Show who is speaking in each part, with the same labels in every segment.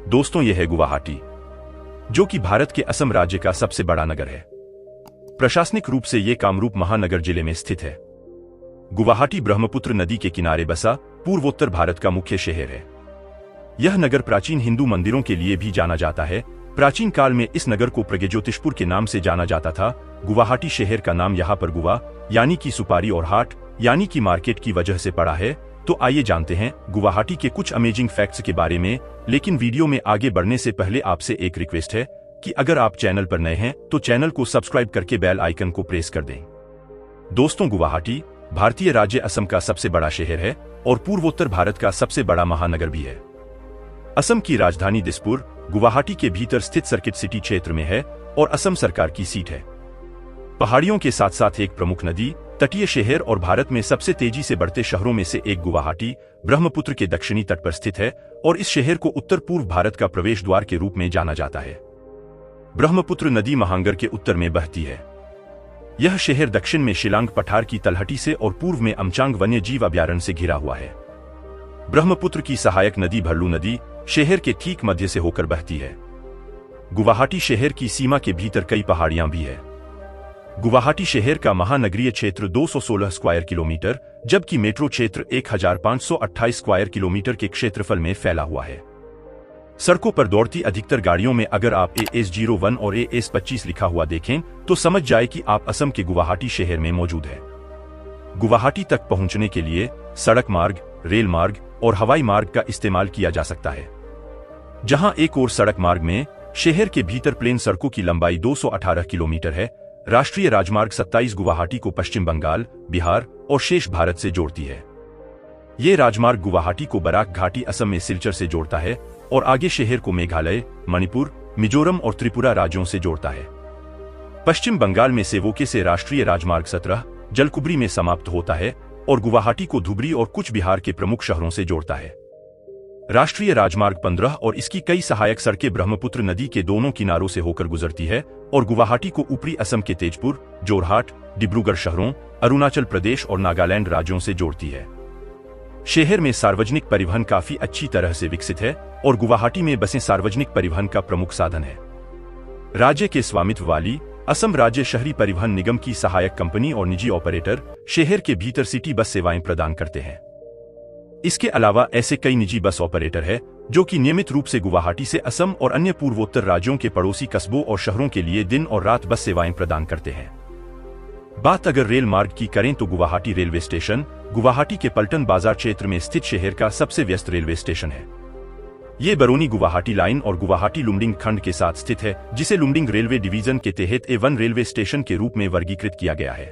Speaker 1: दोस्तों, यह है गुवाहाटी, जो कि भारत के असम राज्य का सबसे बड़ा नगर है। प्रशासनिक रूप से यह कामरूप महानगर जिले में स्थित है। गुवाहाटी ब्रह्मपुत्र नदी के किनारे बसा पूर्वोत्तर भारत का मुख्य शहर है। यह नगर प्राचीन हिंदू मंदिरों के लिए भी जाना जाता है। प्राचीन काल में इस नगर को प्रगज्योतिषपुर के नाम से जाना जाता था। गुवाहाटी शहर का नाम यहाँ पर गुवा यानी कि सुपारी और हाट यानी कि मार्केट की वजह से पड़ा है। तो आइए जानते हैं गुवाहाटी के कुछ अमेजिंग फैक्ट्स के बारे में। लेकिन वीडियो में आगे बढ़ने से पहले आपसे एक रिक्वेस्ट है कि अगर आप चैनल पर नए हैं तो चैनल को सब्सक्राइब करके बेल आइकन को प्रेस कर दें। दोस्तों, गुवाहाटी भारतीय राज्य असम का सबसे बड़ा शहर है और पूर्वोत्तर भारत का सबसे बड़ा महानगर भी है। असम की राजधानी दिसपुर गुवाहाटी के भीतर स्थित सर्किट सिटी क्षेत्र में है और असम सरकार की सीट है। पहाड़ियों के साथ साथ एक प्रमुख नदी, तटीय शहर और भारत में सबसे तेजी से बढ़ते शहरों में से एक गुवाहाटी ब्रह्मपुत्र के दक्षिणी तट पर स्थित है और इस शहर को उत्तर पूर्व भारत का प्रवेश द्वार के रूप में जाना जाता है। ब्रह्मपुत्र नदी महांगर के उत्तर में बहती है। यह शहर दक्षिण में शिलांग पठार की तलहटी से और पूर्व में अमचांग वन्य जीव अभयारण्य से घिरा हुआ है। ब्रह्मपुत्र की सहायक नदी भरलू नदी शहर के ठीक मध्य से होकर बहती है। गुवाहाटी शहर की सीमा के भीतर कई पहाड़ियां भी है। गुवाहाटी शहर का महानगरीय क्षेत्र 216 स्क्वायर किलोमीटर जबकि मेट्रो क्षेत्र 1528 स्क्वायर किलोमीटर के क्षेत्रफल में फैला हुआ है। सड़कों पर दौड़ती अधिकतर गाड़ियों में अगर आप AS01 और AS25 लिखा हुआ देखें तो समझ जाए कि आप असम के गुवाहाटी शहर में मौजूद है। गुवाहाटी तक पहुंचने के लिए सड़क मार्ग, रेल मार्ग और हवाई मार्ग का इस्तेमाल किया जा सकता है। जहां एक और सड़क मार्ग में शहर के भीतर प्लेन सड़कों की लंबाई 218 किलोमीटर है। राष्ट्रीय राजमार्ग 27 गुवाहाटी को पश्चिम बंगाल, बिहार और शेष भारत से जोड़ती है। ये राजमार्ग गुवाहाटी को बराक घाटी असम में सिलचर से जोड़ता है और आगे शहर को मेघालय, मणिपुर, मिजोरम और त्रिपुरा राज्यों से जोड़ता है। पश्चिम बंगाल में सेवोके से राष्ट्रीय राजमार्ग 17 जलकुबरी में समाप्त होता है और गुवाहाटी को धुबरी और कुछ बिहार के प्रमुख शहरों से जोड़ता है। राष्ट्रीय राजमार्ग 15 और इसकी कई सहायक सड़कें ब्रह्मपुत्र नदी के दोनों किनारों से होकर गुजरती है और गुवाहाटी को ऊपरी असम के तेजपुर, जोरहाट, डिब्रूगढ़ शहरों, अरुणाचल प्रदेश और नागालैंड राज्यों से जोड़ती है। शहर में सार्वजनिक परिवहन काफी अच्छी तरह से विकसित है और गुवाहाटी में बसें सार्वजनिक परिवहन का प्रमुख साधन है। राज्य के स्वामित्व वाली असम राज्य शहरी परिवहन निगम की सहायक कंपनी और निजी ऑपरेटर शहर के भीतर सिटी बस सेवाएं प्रदान करते हैं। इसके अलावा ऐसे कई निजी बस ऑपरेटर हैं जो कि नियमित रूप से गुवाहाटी से असम और अन्य पूर्वोत्तर राज्यों के पड़ोसी कस्बों और शहरों के लिए दिन और रात बस सेवाएं प्रदान करते हैं। बात अगर रेल मार्ग की करें तो गुवाहाटी रेलवे स्टेशन गुवाहाटी के पल्टन बाजार क्षेत्र में स्थित शहर का सबसे व्यस्त रेलवे स्टेशन है। ये बरौनी गुवाहाटी लाइन और गुवाहाटी लुमडिंग खंड के साथ स्थित है, जिसे लुमडिंग रेलवे डिवीजन के तहत A1 रेलवे स्टेशन के रूप में वर्गीकृत किया गया है।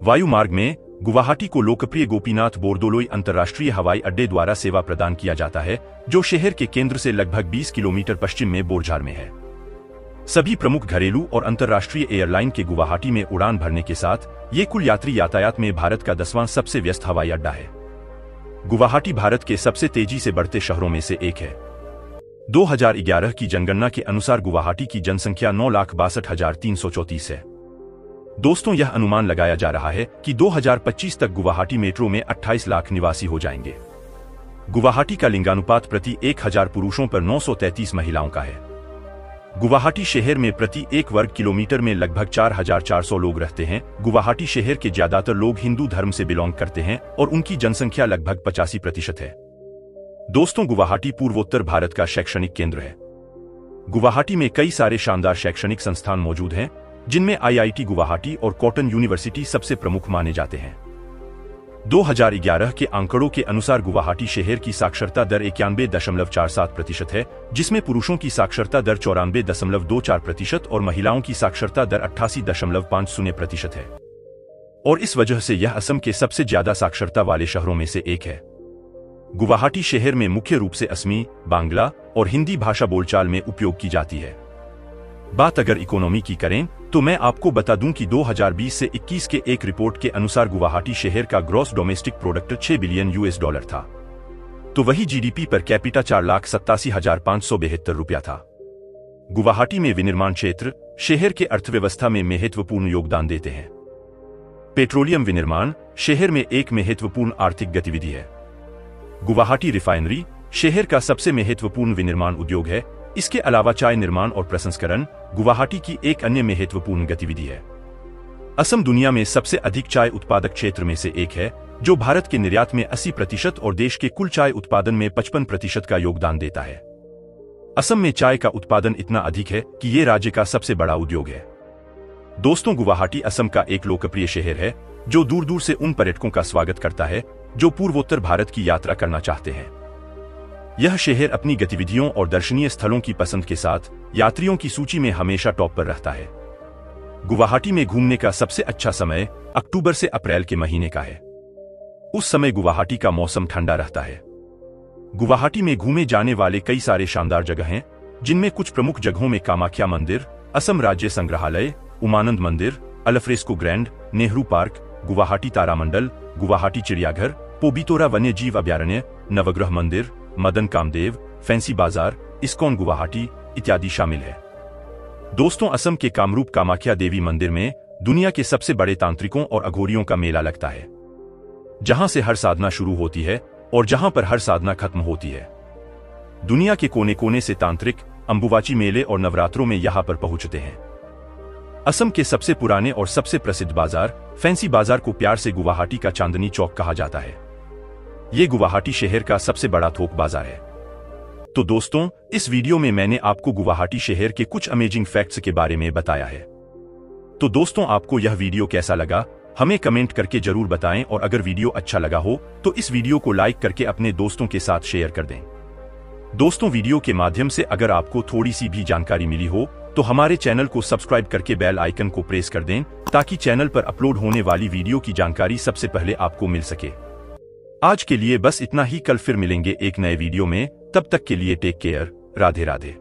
Speaker 1: वायु मार्ग में गुवाहाटी को लोकप्रिय गोपीनाथ बोरदोलोई अंतर्राष्ट्रीय हवाई अड्डे द्वारा सेवा प्रदान किया जाता है, जो शहर के केंद्र से लगभग 20 किलोमीटर पश्चिम में बोरझार में है। सभी प्रमुख घरेलू और अंतर्राष्ट्रीय एयरलाइन के गुवाहाटी में उड़ान भरने के साथ ये कुल यात्री यातायात में भारत का 10वां सबसे व्यस्त हवाई अड्डा है। गुवाहाटी भारत के सबसे तेजी से बढ़ते शहरों में से एक है। 2011 की जनगणना के अनुसार गुवाहाटी की जनसंख्या 9,62,334 है। दोस्तों, यह अनुमान लगाया जा रहा है कि 2025 तक गुवाहाटी मेट्रो में 28 लाख निवासी हो जाएंगे। गुवाहाटी का लिंगानुपात प्रति 1000 पुरुषों पर 933 महिलाओं का है। गुवाहाटी शहर में प्रति 1 वर्ग किलोमीटर में लगभग 4400 लोग रहते हैं। गुवाहाटी शहर के ज्यादातर लोग हिंदू धर्म से बिलोंग करते हैं और उनकी जनसंख्या लगभग 85% है। दोस्तों, गुवाहाटी पूर्वोत्तर भारत का शैक्षणिक केंद्र है। गुवाहाटी में कई सारे शानदार शैक्षणिक संस्थान मौजूद हैं, जिनमें IIT गुवाहाटी और कॉटन यूनिवर्सिटी सबसे प्रमुख माने जाते हैं। 2011 के आंकड़ों के अनुसार गुवाहाटी शहर की साक्षरता दर 91.47% है, जिसमें पुरुषों की साक्षरता दर 94.24% और महिलाओं की साक्षरता दर 88.50% है। और इस वजह से यह असम के सबसे ज्यादा साक्षरता वाले शहरों में से एक है। गुवाहाटी शहर में मुख्य रूप से असमी, बांग्ला और हिंदी भाषा बोलचाल में उपयोग की जाती है। बात अगर इकोनॉमी की करें तो मैं आपको बता दूं कि 2020 से 21 के एक रिपोर्ट के अनुसार गुवाहाटी शहर का ग्रॉस डोमेस्टिक प्रोडक्ट $6 बिलियन था, तो वही GDP पर कैपिटा 4,87,572 रुपया था। गुवाहाटी में विनिर्माण क्षेत्र शहर के अर्थव्यवस्था में महत्वपूर्ण योगदान देते हैं। पेट्रोलियम विनिर्माण शहर में एक महत्वपूर्ण आर्थिक गतिविधि है। गुवाहाटी रिफाइनरी शहर का सबसे महत्वपूर्ण विनिर्माण उद्योग है। इसके अलावा चाय निर्माण और प्रसंस्करण गुवाहाटी की एक अन्य महत्वपूर्ण गतिविधि है। असम दुनिया में सबसे अधिक चाय उत्पादक क्षेत्र में से एक है, जो भारत के निर्यात में 80% और देश के कुल चाय उत्पादन में 55% का योगदान देता है। असम में चाय का उत्पादन इतना अधिक है कि ये राज्य का सबसे बड़ा उद्योग है। दोस्तों, गुवाहाटी असम का एक लोकप्रिय शहर है जो दूर दूर से उन पर्यटकों का स्वागत करता है जो पूर्वोत्तर भारत की यात्रा करना चाहते हैं। यह शहर अपनी गतिविधियों और दर्शनीय स्थलों की पसंद के साथ यात्रियों की सूची में हमेशा टॉप पर रहता है। गुवाहाटी में घूमने का सबसे अच्छा समय अक्टूबर से अप्रैल के महीने का है। उस समय गुवाहाटी का मौसम ठंडा रहता है। गुवाहाटी में घूमे जाने वाले कई सारे शानदार जगह हैं, जिनमें कुछ प्रमुख जगहों में कामाख्या मंदिर, असम राज्य संग्रहालय, उमानंद मंदिर, alfresco grand, Nehru park, Guwahati तारामंडल, गुवाहाटी चिड़ियाघर, पोबितोरा वन्य जीव अभयारण्य, नवग्रह मंदिर, मदन कामदेव, फैंसी बाजार, इस्कॉन गुवाहाटी इत्यादि शामिल है। दोस्तों, असम के कामरूप कामाख्या देवी मंदिर में दुनिया के सबसे बड़े तांत्रिकों और अघोरियों का मेला लगता है, जहां से हर साधना शुरू होती है और जहां पर हर साधना खत्म होती है। दुनिया के कोने कोने से तांत्रिक अंबुवाची मेले और नवरात्रों में यहां पर पहुंचते हैं। असम के सबसे पुराने और सबसे प्रसिद्ध बाजार फैंसी बाजार को प्यार से गुवाहाटी का चांदनी चौक कहा जाता है। ये गुवाहाटी शहर का सबसे बड़ा थोक बाजार है। तो दोस्तों, इस वीडियो में मैंने आपको गुवाहाटी शहर के कुछ अमेजिंग फैक्ट्स के बारे में बताया है। तो दोस्तों, आपको यह वीडियो कैसा लगा हमें कमेंट करके जरूर बताएं, और अगर वीडियो अच्छा लगा हो तो इस वीडियो को लाइक करके अपने दोस्तों के साथ शेयर कर दें। दोस्तों, वीडियो के माध्यम से अगर आपको थोड़ी सी भी जानकारी मिली हो तो हमारे चैनल को सब्सक्राइब करके बेल आइकन को प्रेस कर दें, ताकि चैनल पर अपलोड होने वाली वीडियो की जानकारी सबसे पहले आपको मिल सके। आज के लिए बस इतना ही। कल फिर मिलेंगे एक नए वीडियो में। तब तक के लिए टेक केयर। राधे राधे।